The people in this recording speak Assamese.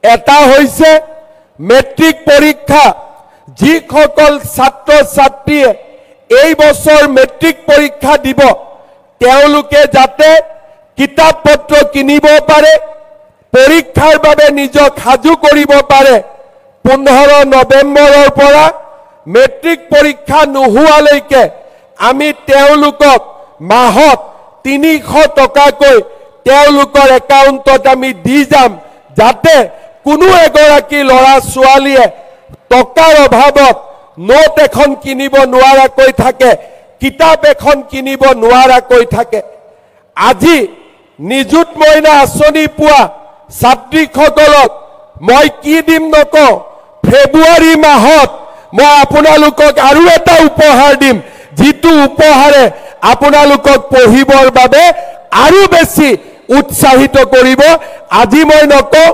এটা হৈছে মেট্ৰিক পৰীক্ষা যিসকল ছাত্ৰ ছাত্ৰীয়ে এই বছৰ মেট্ৰিক পৰীক্ষা দিব তেওঁলোকে যাতে কিতাপ পত্ৰ কিনিব পাৰে পৰীক্ষাৰ বাবে নিজক সাজু কৰিব পাৰে 15 নৱেম্বৰৰ পৰা মেট্ৰিক পৰীক্ষা নোহোৱালৈকে আমি তেওঁলোকক মাহত 300 টকাকৈ তেওঁলোকৰ একাউণ্টত আমি দি যাম যাতে কোনো এগৰাকী ল'ৰা ছোৱালীয়ে টকাৰ অভাৱত নোট এখন কিনিব নোৱাৰাকৈ থাকে কিতাপ এখন কিনিব নোৱাৰাকৈ থাকে আজি নিযুত মইনা আঁচনি পোৱা ছাত্ৰীসকলক মই কি দিম নকওঁ ফেব্ৰুৱাৰী মাহত মই আপোনালোকক আৰু এটা উপহাৰ দিম যিটো উপহাৰে আপোনালোকক পঢ়িবৰ বাবে আৰু বেছি উৎসাহিত কৰিব আজি মই নকওঁ